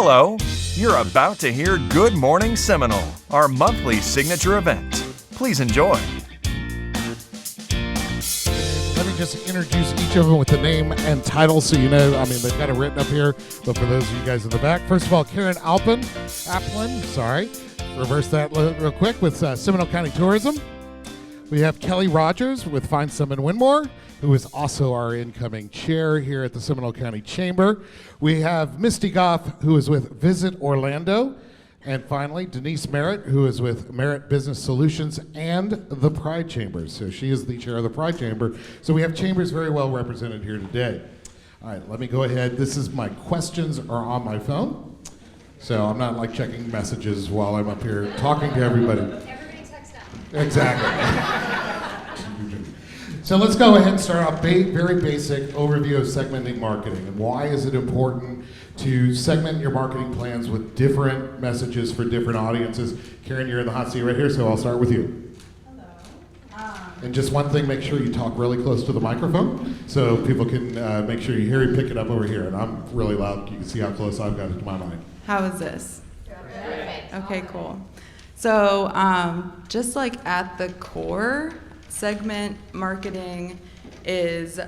Hello, you're about to hear Good Morning Seminole, our monthly signature event. Please enjoy. Let me just introduce each of them with the name and title so you know. I mean, they've got it written up here, but for those of you guys in the back, first of all, Aplin, reverse that real quick, with Seminole County Tourism. We have Kelly Rogers with Findsome and Winmore, who is also our incoming chair here at the Seminole County Chamber. We have Misty Goff, who is with Visit Orlando. And finally, Denise Merritt, who is with Merritt Business Solutions and the Pride Chambers. So she is the chair of the Pride Chamber. So we have chambers very well represented here today. All right, let me go ahead. This is my questions are on my phone. So I'm not like checking messages while I'm up here talking to everybody. Everybody text out. Exactly. So let's go ahead and start off very basic overview of segmenting marketing. And why is it important to segment your marketing plans with different messages for different audiences? Karen, you're in the hot seat right here, so I'll start with you. Hello. And just one thing, make sure you talk really close to the microphone so people can make sure you hear you pick it up over here. And I'm really loud. You can see how close I've got it to my mic. How is this? Perfect. Okay, cool. So just like at the core, segment marketing is,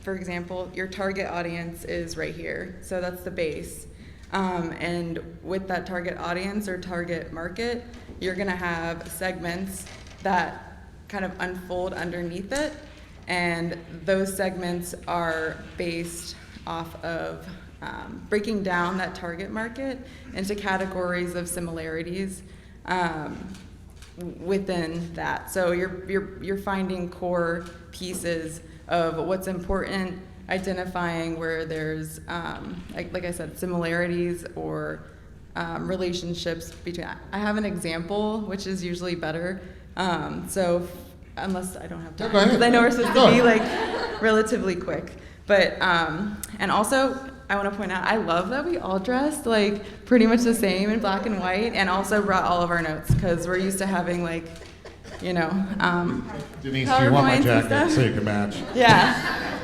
for example, your target audience is right here. So that's the base. And with that target audience or target market, you're going to have segments that kind of unfold underneath it. And those segments are based off of breaking down that target market into categories of similarities within that. So you're finding core pieces of what's important, identifying where there's like I said, similarities or relationships between. I have an example, which is usually better. So unless I don't have time, because I know we're supposed to be like relatively quick. But and also I want to point out, I love that we all dressed like pretty much the same in black and white, and also brought all of our notes because we're used to having like, Denise, do you want my jacket so you can match? Yeah.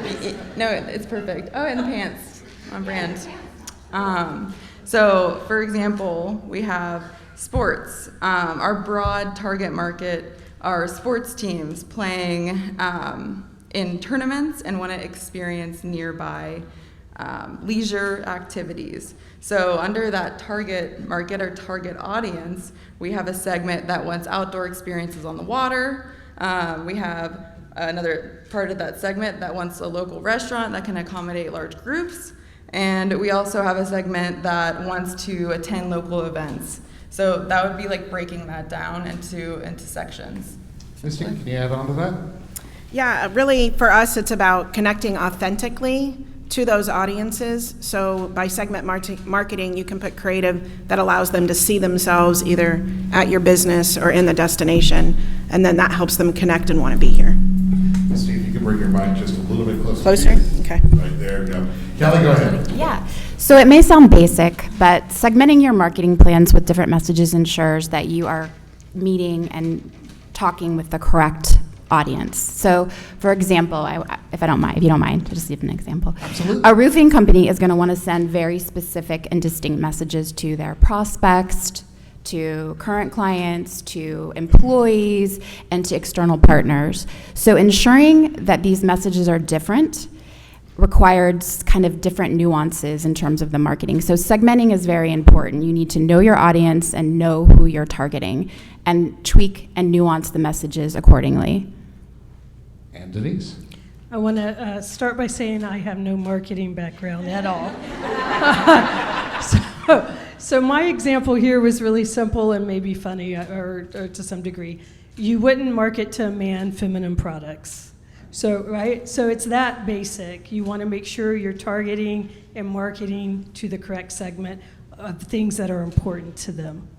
No, it's perfect. Oh, and the pants, on brand. So, for example, we have sports. Our broad target market are sports teams playing in tournaments and want to experience nearby leisure activities. So under that target market or target audience, we have a segment that wants outdoor experiences on the water. We have another part of that segment that wants a local restaurant that can accommodate large groups. And we also have a segment that wants to attend local events. So that would be like breaking that down into sections. Misty, can you add on to that? Yeah, really for us it's about connecting authentically to those audiences. So by segment marketing, you can put creative that allows them to see themselves either at your business or in the destination, and then that helps them connect and want to be here. Misty, if you can bring your mic just a little bit closer. Closer? Okay. Right there, go. Kelly, go ahead. Yeah. So it may sound basic, but segmenting your marketing plans with different messages ensures that you are meeting and talking with the correct audience. So, for example, if you don't mind, just give an example. Absolutely. A roofing company is going to want to send very specific and distinct messages to their prospects, to current clients, to employees, and to external partners. So ensuring that these messages are different requires kind of different nuances in terms of the marketing. So segmenting is very important. You need to know your audience and know who you're targeting and tweak and nuance the messages accordingly. And Denise. I want to start by saying I have no marketing background at all. So my example here was really simple and maybe funny, or to some degree. You wouldn't market to a man feminine products. So, right? So it's that basic. You want to make sure you're targeting and marketing to the correct segment of things that are important to them.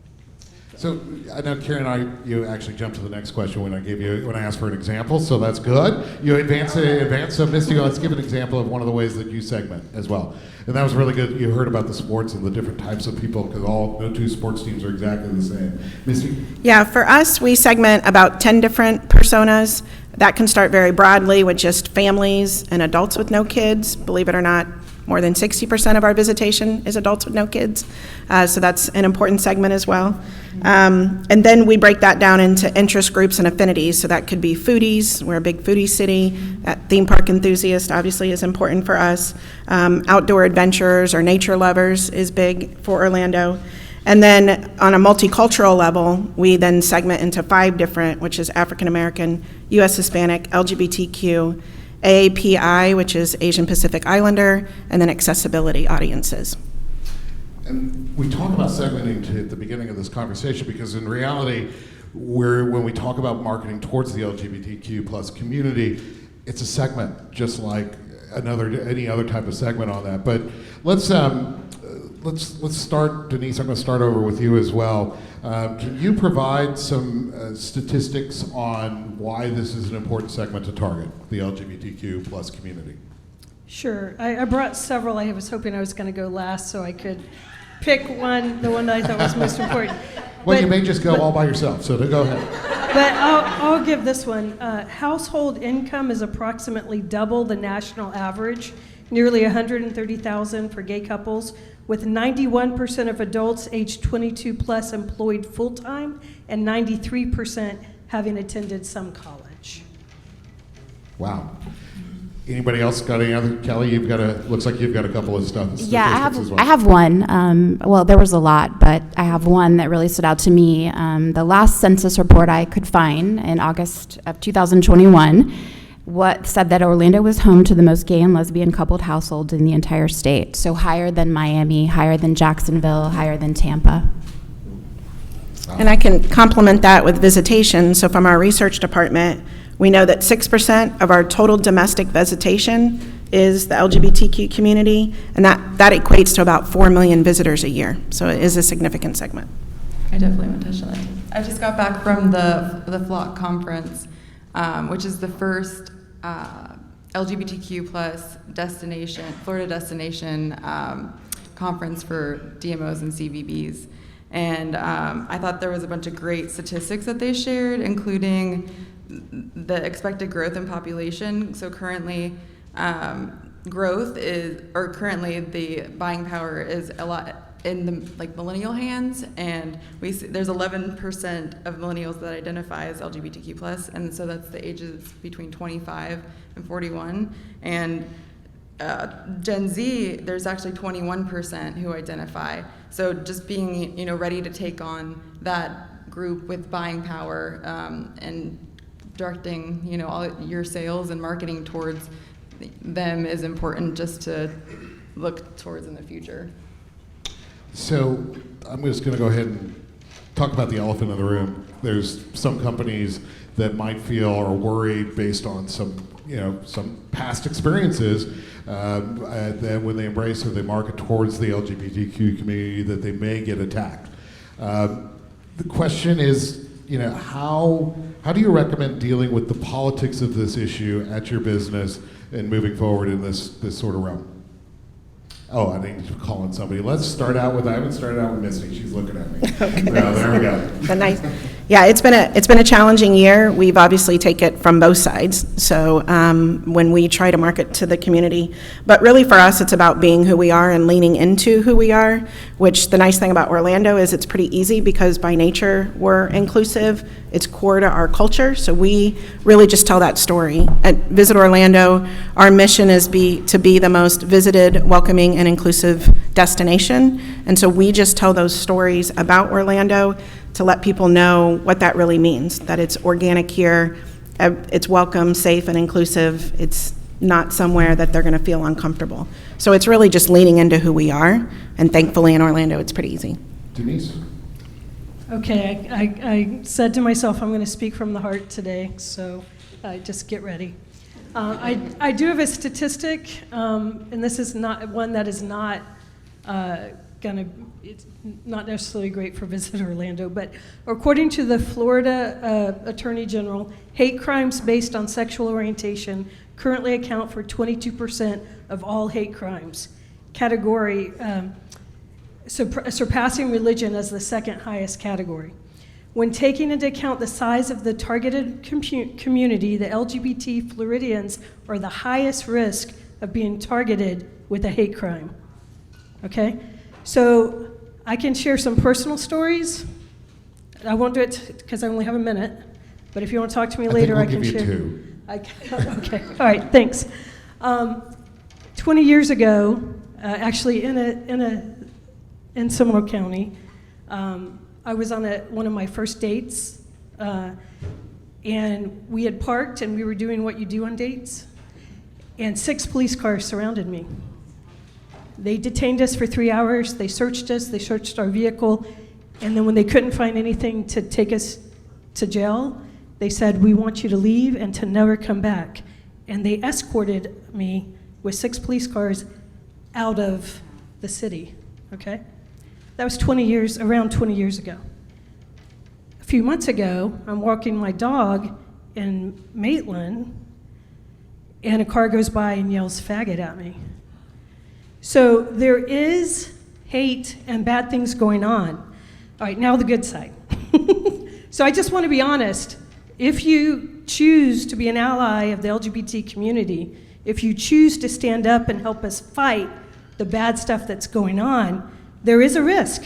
So I know Karen, you actually jumped to the next question when I asked for an example, so that's good. You advance. So Misty, let's give an example of one of the ways that you segment as well. And that was really good. You heard about the sports and the different types of people, because no two sports teams are exactly the same. Misty? Yeah, for us, we segment about 10 different personas. That can start very broadly with just families and adults with no kids. Believe it or not, More than 60% of our visitation is adults with no kids, so that's an important segment as well. And then we break that down into interest groups and affinities, so that could be foodies. We're a big foodie city. Theme park enthusiast obviously is important for us. Outdoor adventurers or nature lovers is big for Orlando. And then on a multicultural level, we then segment into 5 different, which is African American, U.S. Hispanic, LGBTQ, AAPI, which is Asian Pacific Islander, and then accessibility audiences. And we talk about segmenting at the beginning of this conversation because in reality, when we talk about marketing towards the LGBTQ plus community, it's a segment, just like any other type of segment on that. But let's start, Denise, I'm going to start over with you as well. Can you provide some statistics on why this is an important segment to target, the LGBTQ plus community? Sure. I brought several. I was hoping I was going to go last so I could pick the one that I thought was most important. Well, you may just go all by yourself, so go ahead. But I'll give this one. Household income is approximately double the national average, nearly $130,000 for gay couples, with 91% of adults aged 22 plus employed full-time and 93% having attended some college. Wow. Anybody else got any other? Kelly, looks like you've got a couple of statistics as well. I have one. Well, there was a lot, but I have one that really stood out to me. The last census report I could find in August of 2021 said that Orlando was home to the most gay and lesbian coupled households in the entire state. So higher than Miami, higher than Jacksonville, higher than Tampa. And I can complement that with visitation. So from our research department, we know that 6% of our total domestic visitation is the LGBTQ community, and that equates to about 4 million visitors a year. So it is a significant segment. I definitely want to touch on it. I just got back from the Flock conference, which is the first LGBTQ plus Florida destination conference for DMOs and CVBs. And I thought there was a bunch of great statistics that they shared, including the expected growth in population. So currently, currently the buying power is a lot in the millennial hands, and there's 11% of millennials that identify as LGBTQ plus, and so that's the ages between 25 and 41. And Gen Z, there's actually 21% who identify. So just being ready to take on that group with buying power and directing all your sales and marketing towards them is important, just to look towards in the future. So I'm just going to go ahead and talk about the elephant in the room. There's some companies that might feel or worry based on some past experiences that when they embrace or they market towards the LGBTQ community, that they may get attacked. The question is, how do you recommend dealing with the politics of this issue at your business and moving forward in this sort of realm? Oh, I need to call on somebody. I haven't started out with Misty. She's looking at me. Okay. No, there we go. Yeah, it's been a challenging year. We've obviously taken it from both sides. So when we try to market to the community, but really for us, it's about being who we are and leaning into who we are. Which the nice thing about Orlando is it's pretty easy because by nature we're inclusive. It's core to our culture. So we really just tell that story. At Visit Orlando, our mission is to be the most visited, welcoming, and inclusive destination. And so we just tell those stories about Orlando to let people know what that really means, that it's organic here, it's welcome, safe, and inclusive. It's not somewhere that they're going to feel uncomfortable. So it's really just leaning into who we are, and thankfully in Orlando it's pretty easy. Denise? Okay, I said to myself I'm going to speak from the heart today, so just get ready. I do have a statistic, and this is not one that is not it's not necessarily great for Visit Orlando, but according to the Florida Attorney General, hate crimes based on sexual orientation currently account for 22% of all hate crimes. Category surpassing religion as the second highest category. When taking into account the size of the targeted community, the LGBT Floridians are the highest risk of being targeted with a hate crime. Okay? So I can share some personal stories. I won't do it because I only have a minute, but if you want to talk to me later, I can give you share. 2. Okay, all right, thanks. 20 years ago, actually in Seminole County, I was on one of my first dates, and we had parked and we were doing what you do on dates, and 6 police cars surrounded me. They detained us for 3 hours, they searched us, they searched our vehicle, and then when they couldn't find anything to take us to jail, they said, "We want you to leave and to never come back." And they escorted me with 6 police cars out of the city, okay? That was around 20 years ago. A few months ago, I'm walking my dog in Maitland, and a car goes by and yells faggot at me. So there is hate and bad things going on. All right, now the good side. So I just want to be honest. If you choose to be an ally of the LGBT community, if you choose to stand up and help us fight the bad stuff that's going on, there is a risk.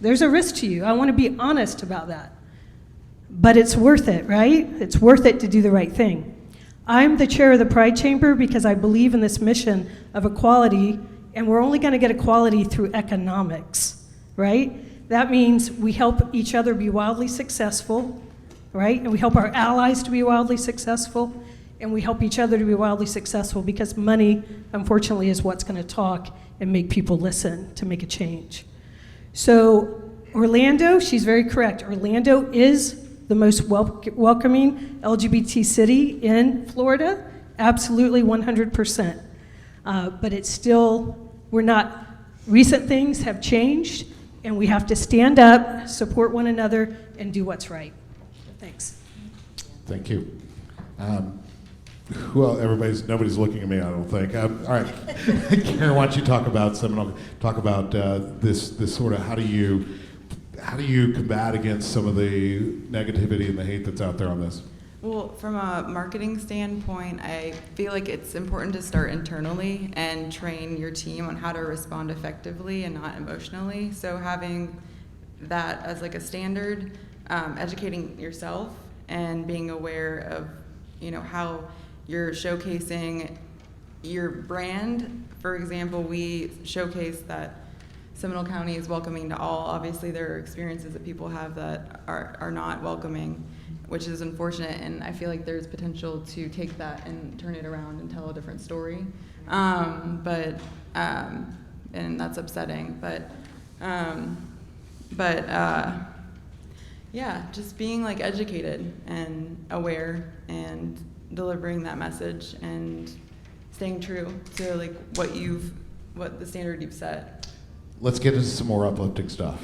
There's a risk to you. I want to be honest about that. But it's worth it, right? It's worth it to do the right thing. I'm the chair of the Pride Chamber because I believe in this mission of equality, and we're only going to get equality through economics, right? That means we help each other be wildly successful, right? And we help our allies to be wildly successful, and we help each other to be wildly successful because money, unfortunately, is what's going to talk and make people listen to make a change. So Orlando, she's very correct. Orlando is the most welcoming LGBT city in Florida, absolutely 100%. But it's still, recent things have changed, and we have to stand up, support one another, and do what's right. Thanks. Thank you. Well, nobody's looking at me, I don't think. All right, Karen, why don't you talk about this sort of how do you combat against some of the negativity and the hate that's out there on this? Well, from a marketing standpoint, I feel like it's important to start internally and train your team on how to respond effectively and not emotionally. So having that as like a standard, educating yourself and being aware of, how you're showcasing your brand. For example, we showcase that Seminole County is welcoming to all. Obviously, there are experiences that people have that are not welcoming, which is unfortunate, and I feel like there's potential to take that and turn it around and tell a different story. And that's upsetting. Yeah, just being like educated and aware and delivering that message and staying true to like what the standard you've set. Let's get into some more uplifting stuff.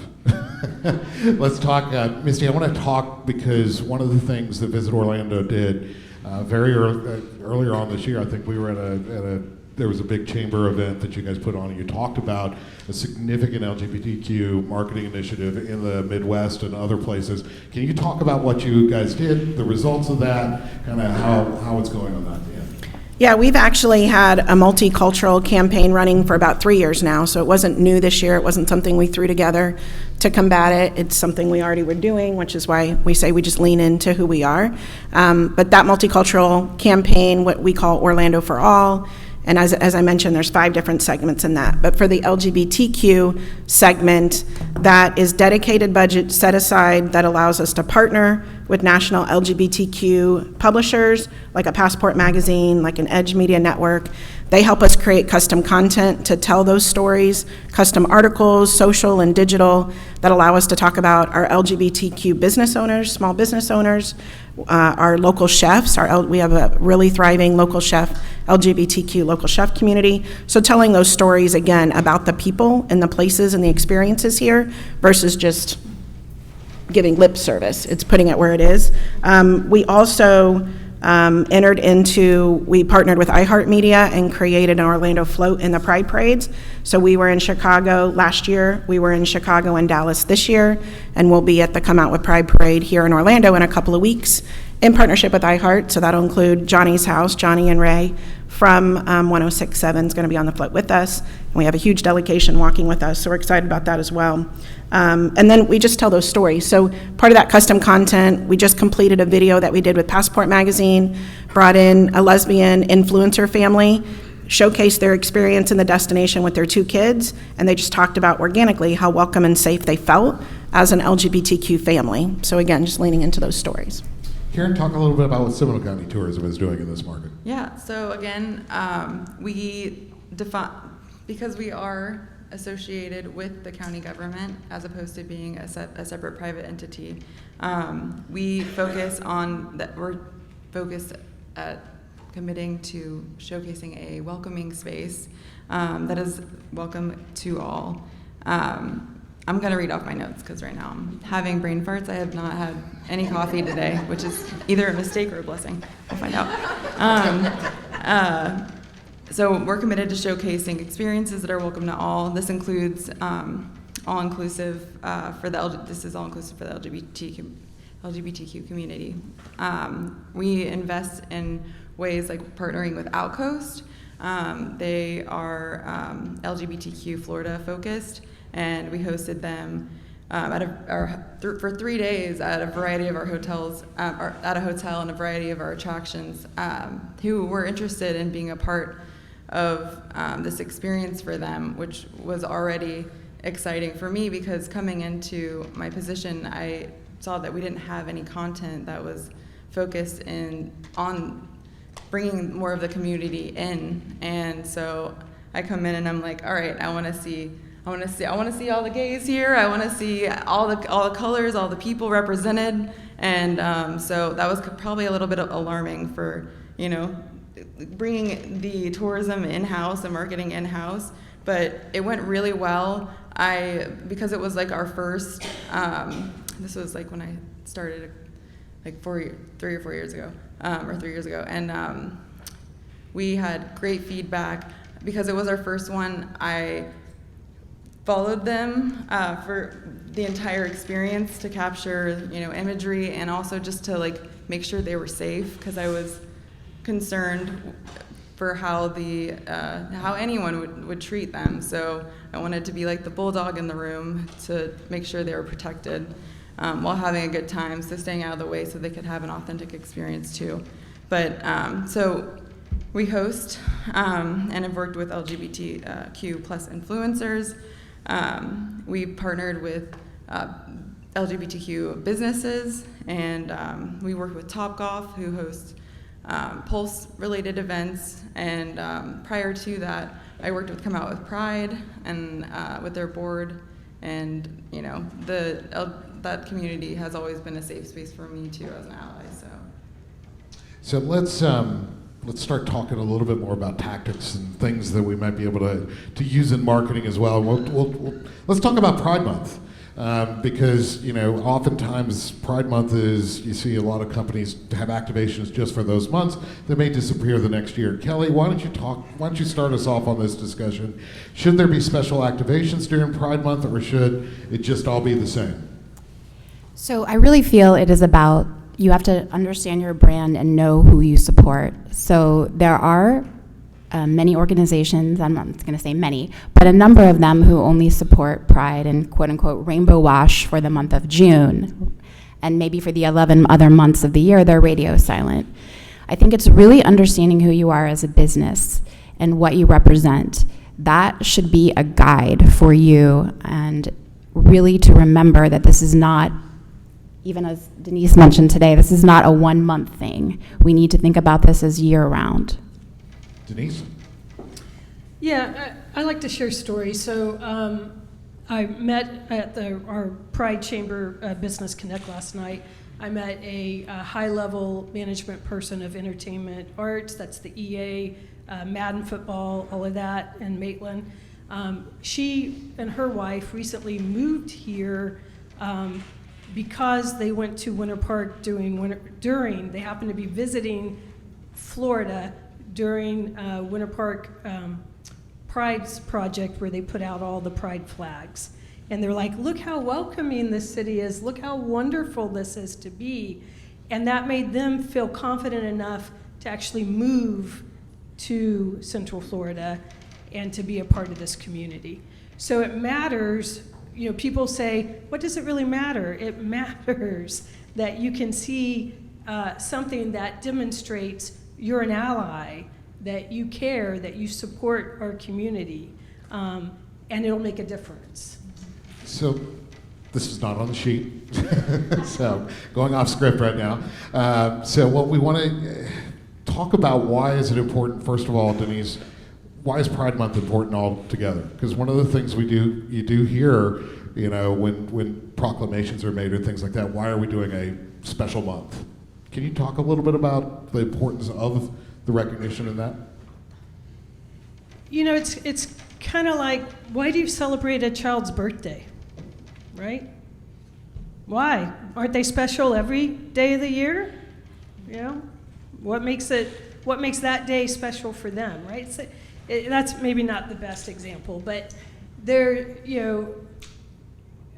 Let's talk, Misty, I want to talk because one of the things that Visit Orlando did earlier on this year, I think we were there was a big chamber event that you guys put on, and you talked about a significant LGBTQ marketing initiative in the Midwest and other places. Can you talk about what you guys did, the results of that, kind of how it's going on that? Yeah, we've actually had a multicultural campaign running for about 3 years now, so it wasn't new this year. It wasn't something we threw together to combat it. It's something we already were doing, which is why we say we just lean into who we are. But that multicultural campaign, what we call Orlando for All, and as I mentioned, there's 5 different segments in that. But for the LGBTQ segment, that is dedicated budget set aside that allows us to partner with national LGBTQ publishers, like a Passport magazine, like an Edge Media Network. They help us create custom content to tell those stories, custom articles, social and digital, that allow us to talk about our LGBTQ business owners, small business owners, our local chefs. We have a really thriving LGBTQ local chef community. So telling those stories, again, about the people and the places and the experiences here versus just giving lip service. It's putting it where it is. We also we partnered with iHeartMedia and created an Orlando float in the Pride Parades. So we were in Chicago last year, we were in Chicago and Dallas this year, and we'll be at the Come Out with Pride Parade here in Orlando in a couple of weeks in partnership with iHeart. So that'll include Johnny's House, Johnny and Ray from 106.7 is going to be on the float with us. And we have a huge delegation walking with us, so we're excited about that as well. And then we just tell those stories. So part of that custom content, we just completed a video that we did with Passport Magazine, brought in a lesbian influencer family, showcased their experience in the destination with their 2 kids, and they just talked about organically how welcome and safe they felt as an LGBTQ family. So again, just leaning into those stories. Karen, talk a little bit about what Seminole County Tourism is doing in this market. Yeah, so again, we define, because we are associated with the county government as opposed to being a separate private entity, we focus on that. We're focused at committing to showcasing a welcoming space that is welcome to all. I'm going to read off my notes because right now I'm having brain farts. I have not had any coffee today, which is either a mistake or a blessing. We'll find out. So we're committed to showcasing experiences that are welcome to all. This includes all-inclusive this is all-inclusive for the LGBTQ community. We invest in ways like partnering with Outcoast. They are LGBTQ Florida focused, and we hosted them for 3 days at a variety of our hotels, or at a hotel and a variety of our attractions, who were interested in being a part of this experience for them, which was already exciting for me because coming into my position, I saw that we didn't have any content that was focused on bringing more of the community in, and so I come in and I'm like, all right, I want to see all the gays here. I want to see all the colors, all the people represented, and so that was probably a little bit alarming for bringing the tourism in-house and marketing in-house, but it went really well. Because it was like our first. This was like when I started, like 3 or 4 years ago, or 3 years ago, and we had great feedback because it was our first one. I followed them for the entire experience to capture, imagery, and also just to like make sure they were safe because I was concerned for how anyone would treat them. So I wanted to be like the bulldog in the room to make sure they were protected while having a good time, so staying out of the way so they could have an authentic experience too. But so we host and have worked with LGBTQ plus influencers. We partnered with LGBTQ businesses, and we worked with Goff, who hosts Pulse-related events, and prior to that, I worked with Come Out with Pride and with their board, and that community has always been a safe space for me too as an ally. So let's start talking a little bit more about tactics and things that we might be able to use in marketing as well. Let's talk about Pride Month. Because oftentimes Pride Month is, you see a lot of companies have activations just for those months that may disappear the next year. Kelly, why don't you start us off on this discussion? Should there be special activations during Pride Month, or should it just all be the same? So I really feel it is about, you have to understand your brand and know who you support. So there are many organizations, I'm not going to say many, but a number of them who only support Pride and quote-unquote rainbow wash for the month of June. And maybe for the 11 other months of the year, they're radio silent. I think it's really understanding who you are as a business and what you represent. That should be a guide for you, and really to remember that this is not, even as Denise mentioned today, this is not a 1 month thing. We need to think about this as year-round. Denise? Yeah, I like to share stories. So I met at our Pride Chamber Business Connect last night. I met a high-level management person of entertainment arts. That's the EA, Madden football, all of that, and Maitland. She and her wife recently moved here because they went to Winter Park they happened to be visiting Florida during Winter Park Pride's project where they put out all the Pride flags. And they're like, look how welcoming this city is. Look how wonderful this is to be. And that made them feel confident enough to actually move to Central Florida and to be a part of this community. So it matters. You know, people say, what does it really matter? It matters that you can see something that demonstrates you're an ally, that you care, that you support our community, and it'll make a difference. So this is not on the sheet, so going off script right now. So what we want to talk about, why is it important? First of all, Denise, why is Pride Month important altogether? Because one of the things you do hear, you know, when proclamations are made or things like that, why are we doing a special month? Can you talk a little bit about the importance of the recognition in that? You know, it's kind of like, why do you celebrate a child's birthday, right? Why? Aren't they special every day of the year? You know, what makes that day special for them, right? That's maybe not the best example, but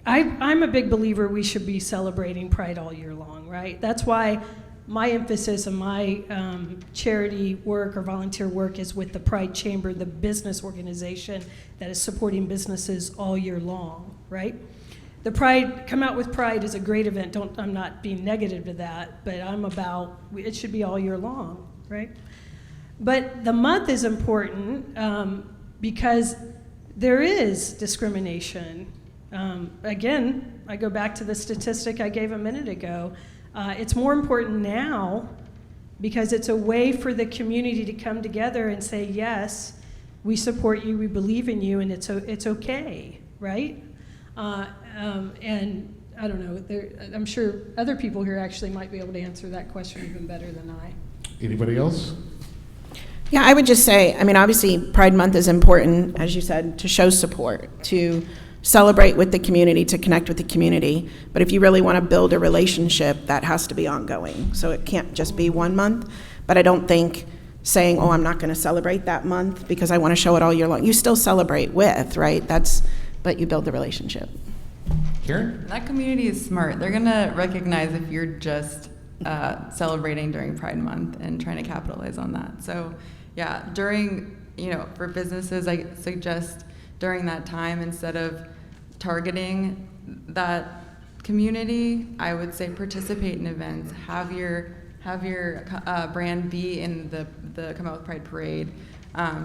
I'm a big believer we should be celebrating Pride all year long, right? That's why my emphasis and my charity work or volunteer work is with the Pride Chamber, the business organization that is supporting businesses all year long, right? The Pride, Come Out with Pride is a great event. I'm not being negative to that, but I'm about, it should be all year long, right? But the month is important because there is discrimination. Again, I go back to the statistic I gave a minute ago. It's more important now because it's a way for the community to come together and say, yes, we support you, we believe in you, and it's okay, right? And I don't know, I'm sure other people here actually might be able to answer that question even better than I. Anybody else? Yeah, I would just say, I mean, obviously Pride Month is important, as you said, to show support, to celebrate with the community, to connect with the community. But if you really want to build a relationship, that has to be ongoing. So it can't just be 1 month. But I don't think saying, oh, I'm not going to celebrate that month because I want to show it all year long. You still celebrate with, right? But you build the relationship. Karen? That community is smart. They're going to recognize if you're just celebrating during Pride Month and trying to capitalize on that. So yeah, for businesses, I suggest during that time, instead of targeting that community, I would say participate in events. Have your brand be in the Come Out with Pride parade.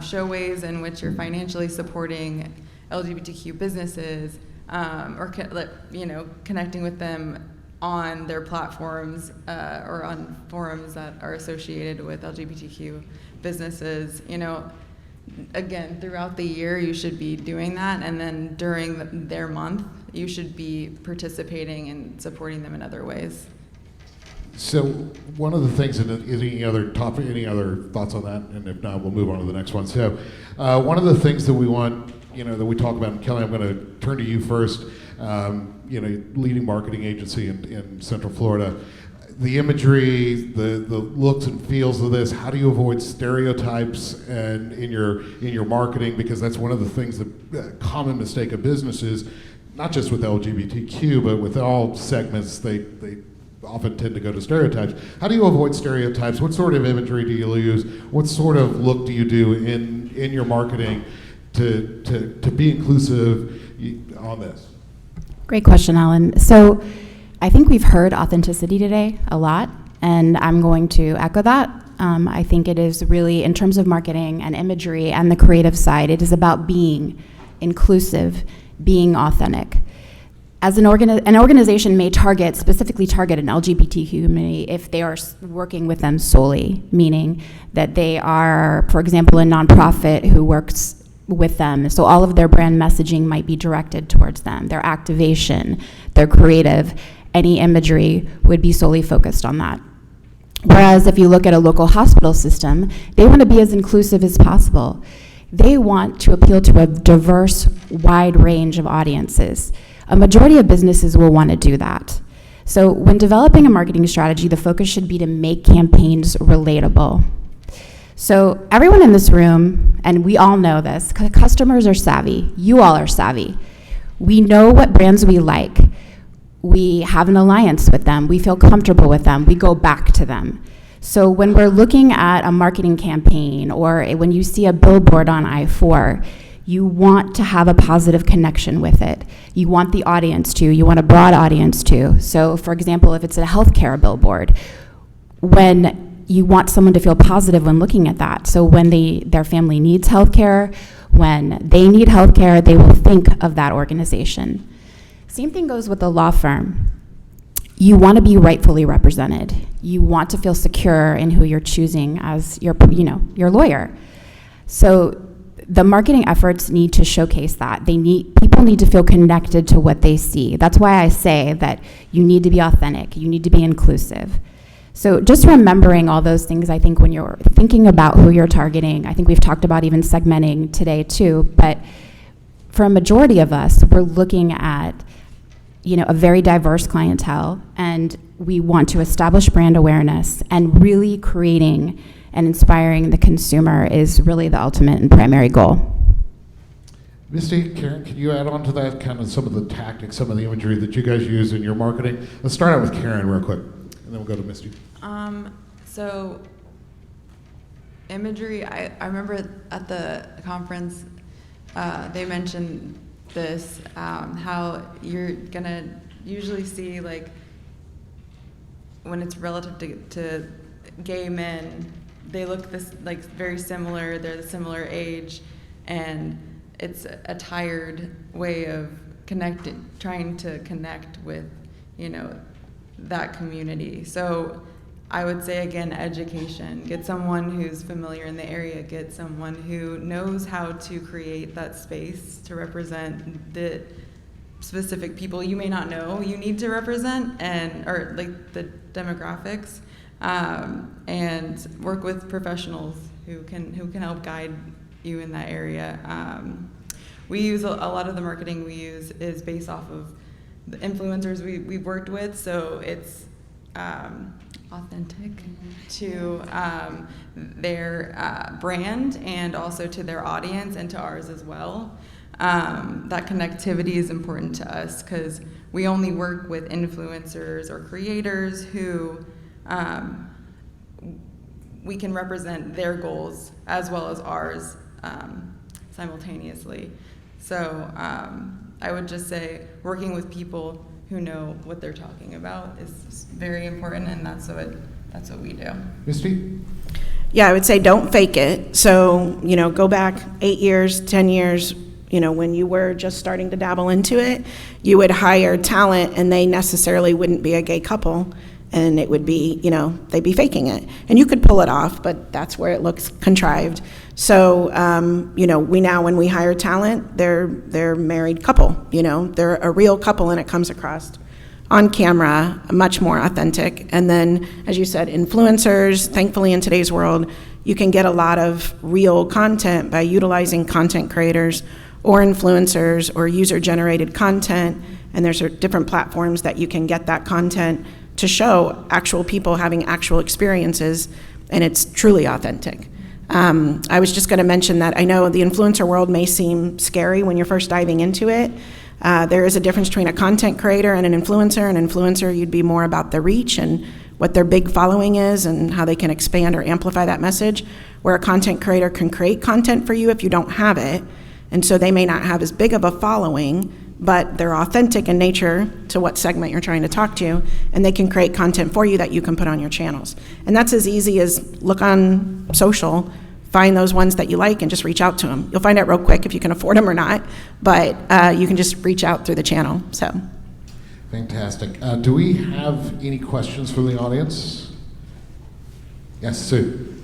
Show ways in which you're financially supporting LGBTQ businesses, or connecting with them on their platforms or on forums that are associated with LGBTQ businesses. Again, throughout the year, you should be doing that, and then during their month, you should be participating and supporting them in other ways. So one of the things, is any other thoughts on that? And if not, we'll move on to the next one. So one of the things that we want, that we talk about, and Kelly, I'm going to turn to you first, leading marketing agency in Central Florida. The imagery, the looks and feels of this, how do you avoid stereotypes and in your marketing? Because that's one of the things, the common mistake of businesses, not just with LGBTQ, but with all segments, they often tend to go to stereotypes. How do you avoid stereotypes? What sort of imagery do you use? What sort of look do you do in your marketing to be inclusive on this? Great question, Alan. So I think we've heard authenticity today a lot, and I'm going to echo that. I think it is really, in terms of marketing and imagery and the creative side, it is about being inclusive, being authentic. As an organization may specifically target an LGBTQ community if they are working with them solely, meaning that they are, for example, a nonprofit who works with them. So all of their brand messaging might be directed towards them. Their activation, their creative, any imagery would be solely focused on that. Whereas if you look at a local hospital system, they want to be as inclusive as possible. They want to appeal to a diverse, wide range of audiences. A majority of businesses will want to do that. So when developing a marketing strategy, the focus should be to make campaigns relatable. So everyone in this room, and we all know this, customers are savvy. You all are savvy. We know what brands we like. We have an alliance with them. We feel comfortable with them. We go back to them. So when we're looking at a marketing campaign or when you see a billboard on I-4, you want to have a positive connection with it. You want the audience to. You want a broad audience to. So for example, if it's a healthcare billboard, when you want someone to feel positive when looking at that. So when their family needs healthcare, when they need healthcare, they will think of that organization. Same thing goes with the law firm. You want to be rightfully represented. You want to feel secure in who you're choosing as your lawyer. So the marketing efforts need to showcase that. People need to feel connected to what they see. That's why I say that you need to be authentic. You need to be inclusive. So just remembering all those things, I think when you're thinking about who you're targeting, I think we've talked about even segmenting today too, but for a majority of us, we're looking at a very diverse clientele, and we want to establish brand awareness, and really creating and inspiring the consumer is really the ultimate and primary goal. Misty, Karen, can you add on to that, kind of some of the tactics, some of the imagery that you guys use in your marketing? Let's start out with Karen real quick, and then we'll go to Misty. So imagery, I remember at the conference, they mentioned this, how you're gonna usually see, like, when it's relative to gay men, they look very similar, they're the similar age, and it's a tired way of trying to connect with, that community. So I would say, again, education. Get someone who's familiar in the area. Get someone who knows how to create that space to represent the specific people you may not know you need to represent, or the demographics, and work with professionals who can help guide you in that area. We use a lot of the marketing we use is based off of the influencers we've worked with, so it's authentic to their brand and also to their audience and to ours as well. That connectivity is important to us because we only work with influencers or creators who we can represent their goals as well as ours simultaneously. So I would just say working with people who know what they're talking about is very important, and that's what we do. Misty? Yeah, I would say don't fake it. So, go back 8 years, 10 years, when you were just starting to dabble into it, you would hire talent and they necessarily wouldn't be a gay couple, and it would be, they'd be faking it. And you could pull it off, but that's where it looks contrived. So, when we hire talent, they're a married couple, they're a real couple, and it comes across on camera much more authentic. And then, as you said, influencers, thankfully in today's world, you can get a lot of real content by utilizing content creators or influencers or user-generated content, and there's different platforms that you can get that content to show actual people having actual experiences, and it's truly authentic. I was just going to mention that I know the influencer world may seem scary when you're first diving into it. There is a difference between a content creator and an influencer. An influencer, you'd be more about the reach and what their big following is and how they can expand or amplify that message, where a content creator can create content for you if you don't have it. And so they may not have as big of a following, but they're authentic in nature to what segment you're trying to talk to, and they can create content for you that you can put on your channels. And that's as easy as look on social, find those ones that you like, and just reach out to them. You'll find out real quick if you can afford them or not, but you can just reach out through the channel. So, fantastic. Do we have any questions from the audience? Yes, Sue.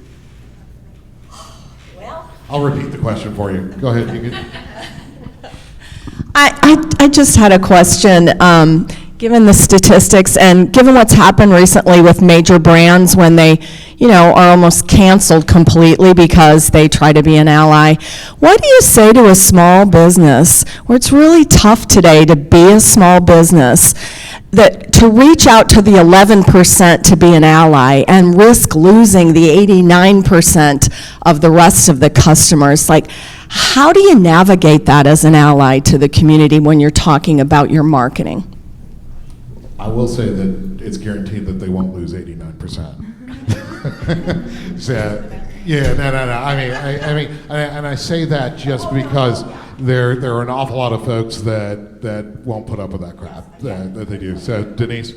Well, I'll repeat the question for you. Go ahead. You can. I just had a question. given the statistics and given what's happened recently with major brands when they, are almost canceled completely because they try to be an ally, what do you say to a small business where it's really tough today to be a small business, that to reach out to the 11% to be an ally and risk losing the 89% of the rest of the customers? Like, how do you navigate that as an ally to the community when you're talking about your marketing? I will say that it's guaranteed that they won't lose 89%. So, yeah, no. I mean, and I say that just because there are an awful lot of folks that won't put up with that crap that they do. So, Denise,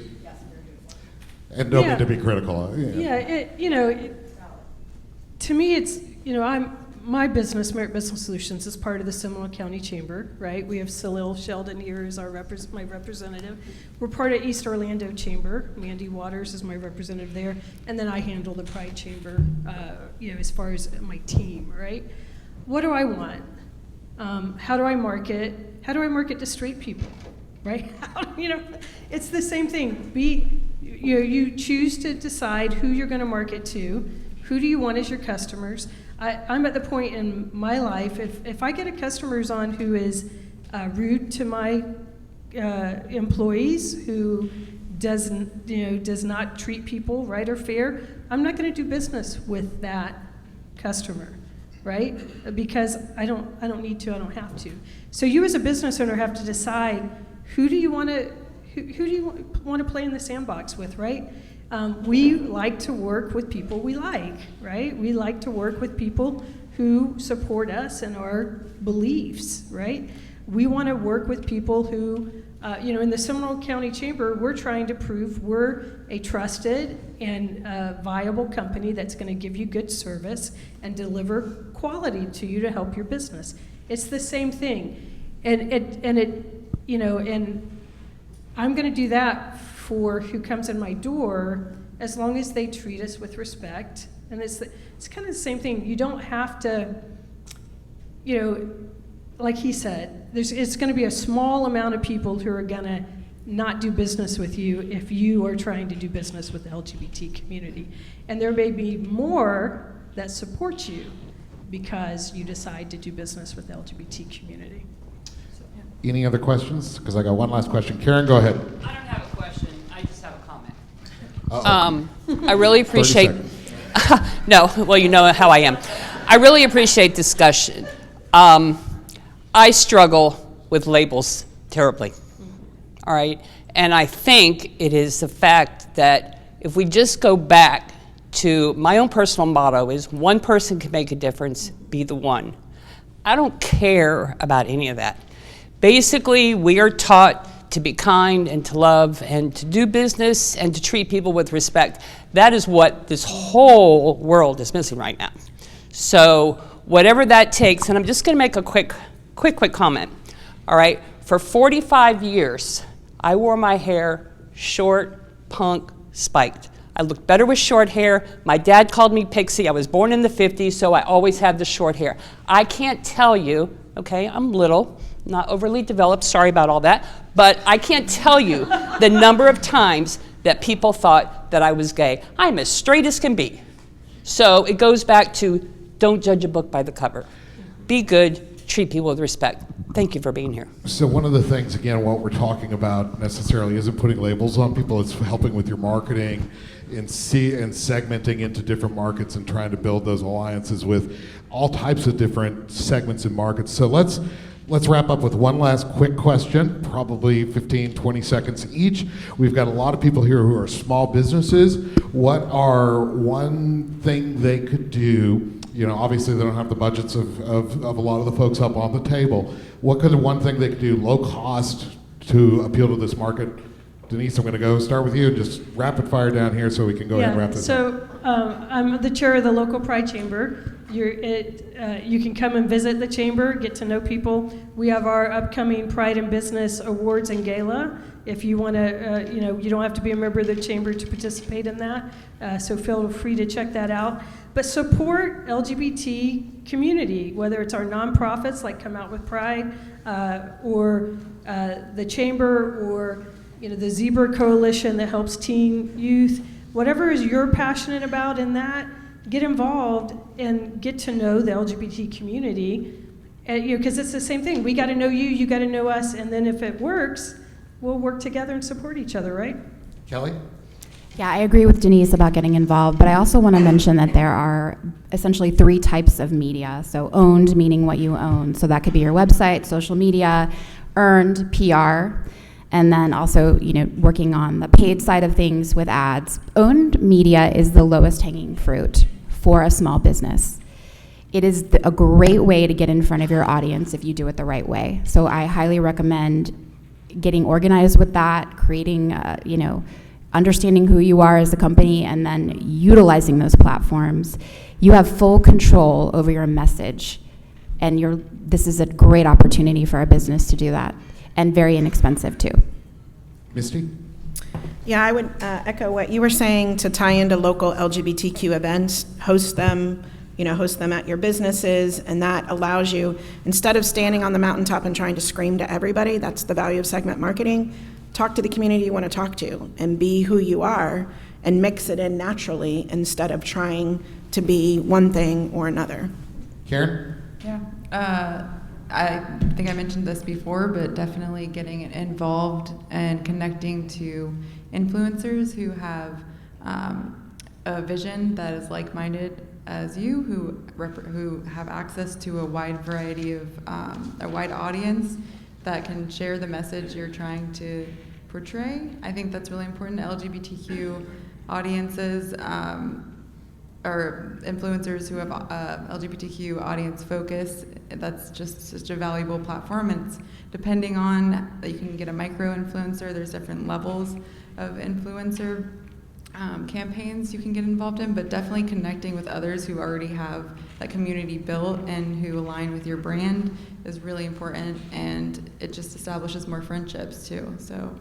and don't mean to be critical. To me, it's my business, Merritt Business Solutions, is part of the Seminole County Chamber, right? We have Salil Sheldon here as my representative. We're part of East Orlando Chamber. Mandy Waters is my representative there. And then I handle the Pride Chamber, as far as my team, right? What do I want? How do I market? How do I market to straight people, right? It's the same thing. You choose to decide who you're going to market to. Who do you want as your customers? I'm at the point in my life, if I get a customer's on who is rude to my employees, who does not treat people right or fair, I'm not going to do business with that customer, right? Because I don't need to, I don't have to. So you as a business owner have to decide who do you want to play in the sandbox with, right? We like to work with people we like, right? We like to work with people who support us and our beliefs, right? We want to work with people who, in the Seminole County Chamber, we're trying to prove we're a trusted and viable company that's going to give you good service and deliver quality to you to help your business. It's the same thing, and I'm going to do that for who comes in my door, as long as they treat us with respect. And it's kind of the same thing. You don't have to, like he said, it's going to be a small amount of people who are going to not do business with you if you are trying to do business with the LGBT community. And there may be more that support you because you decide to do business with the LGBT community. So, yeah. Any other questions? Because I got one last question. Karen, go ahead. I don't have a question. I just have a comment. I really appreciate. No, well, you know how I am. I really appreciate discussion. I struggle with labels terribly. All right, and I think it is the fact that if we just go back to my own personal motto is one person can make a difference, be the one. I don't care about any of that. Basically, we are taught to be kind and to love and to do business and to treat people with respect. That is what this whole world is missing right now. So whatever that takes, and I'm just going to make a quick comment. All right, for 45 years, I wore my hair short, punk, spiked. I looked better with short hair. My dad called me Pixie. I was born in the 50s, so I always had the short hair. I can't tell you, okay, I'm little, not overly developed, sorry about all that, but I can't tell you the number of times that people thought that I was gay. I'm as straight as can be. So it goes back to don't judge a book by the cover. Be good, treat people with respect. Thank you for being here. So one of the things, again, what we're talking about necessarily isn't putting labels on people, it's helping with your marketing and segmenting into different markets and trying to build those alliances with all types of different segments and markets. So let's wrap up with one last quick question, probably 15, 20 seconds each. We've got a lot of people here who are small businesses. What are one thing they could do? You know, obviously they don't have the budgets of a lot of the folks up on the table. What could one thing they could do low cost to appeal to this market? Denise, I'm going to go start with you and just rapid fire down here so we can go ahead and wrap this up. So I'm the chair of the local Pride Chamber. You can come and visit the chamber, get to know people. We have our upcoming Pride in Business Awards and Gala. If you want to, you don't have to be a member of the chamber to participate in that. So feel free to check that out. But support LGBT community, whether it's our nonprofits like Come Out with Pride, or the chamber, or the Zebra Coalition that helps teen youth. Whatever is you're passionate about in that, get involved and get to know the LGBT community. Because it's the same thing. We got to know you, you got to know us, and then if it works, we'll work together and support each other, right? Kelly? Yeah, I agree with Denise about getting involved, but I also want to mention that there are essentially 3 types of media. So owned, meaning what you own. So that could be your website, social media, earned, PR, and then also, working on the paid side of things with ads. Owned media is the lowest hanging fruit for a small business. It is a great way to get in front of your audience if you do it the right way. So I highly recommend getting organized with that, creating, understanding who you are as a company, and then utilizing those platforms. You have full control over your message, and this is a great opportunity for a business to do that, and very inexpensive too. Misty? Yeah, I would echo what you were saying to tie into local LGBTQ events, host them at your businesses, and that allows you, instead of standing on the mountaintop and trying to scream to everybody, that's the value of segment marketing, talk to the community you want to talk to and be who you are and mix it in naturally instead of trying to be one thing or another. Karen? Yeah. I think I mentioned this before, but definitely getting involved and connecting to influencers who have a vision that is like-minded as you, who have access to a wide variety of a wide audience that can share the message you're trying to portray. I think that's really important. LGBTQ audiences or influencers who have LGBTQ audience focus, that's just such a valuable platform. It's depending on, you can get a micro influencer, there's different levels of influencer campaigns you can get involved in, but definitely connecting with others who already have that community built and who align with your brand is really important, and it just establishes more friendships too. So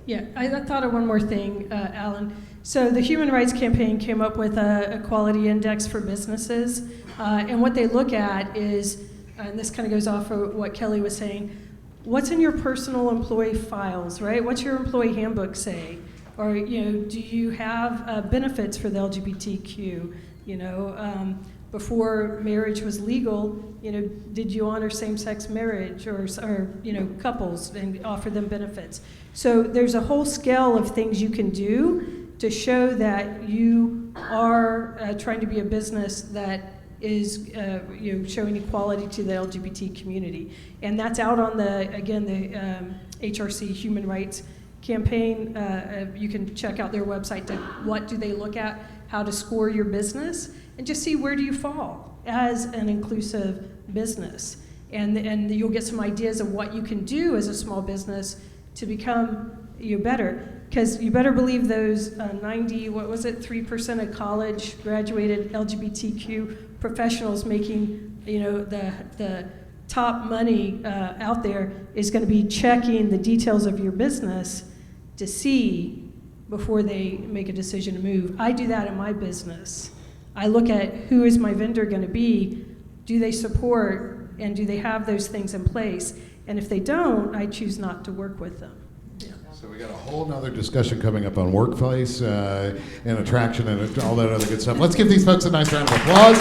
yeah, I thought of one more thing, Alan. So the Human Rights Campaign came up with a quality index for businesses, and what they look at is, and this kind of goes off of what Kelly was saying, what's in your personal employee files, right? What's your employee handbook say? Or, do you have benefits for the LGBTQ? Before marriage was legal, did you honor same-sex marriage or couples and offer them benefits? So there's a whole scale of things you can do to show that you are trying to be a business that is showing equality to the LGBT community. And that's out on the HRC Human Rights Campaign. You can check out their website to what do they look at, how to score your business, and just see where do you fall as an inclusive business. And you'll get some ideas of what you can do as a small business to become better. Because you better believe those 3% of college graduated LGBTQ professionals making the top money out there is going to be checking the details of your business to see before they make a decision to move. I do that in my business. I look at who is my vendor going to be, do they support, and do they have those things in place? And if they don't, I choose not to work with them. Yeah. So we got a whole nother discussion coming up on workplace and attraction and all that other good stuff. Let's give these folks a nice round of applause.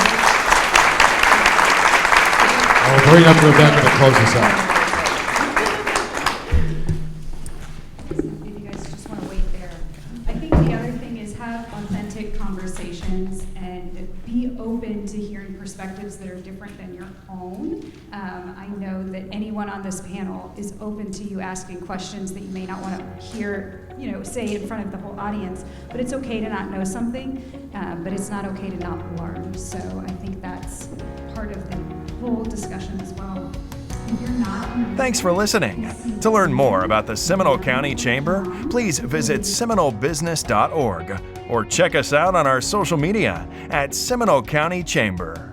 I'll bring up Rebecca to close us out. If you guys just want to wait there. I think the other thing is have authentic conversations and be open to hearing perspectives that are different than your own. I know that anyone on this panel is open to you asking questions that you may not want to hear, say in front of the whole audience, but it's okay to not know something, but it's not okay to not learn. So I think that's part of the whole discussion as well. Thanks for listening. To learn more about the Seminole County Chamber, please visit seminolebusiness.org or check us out on our social media at Seminole County Chamber.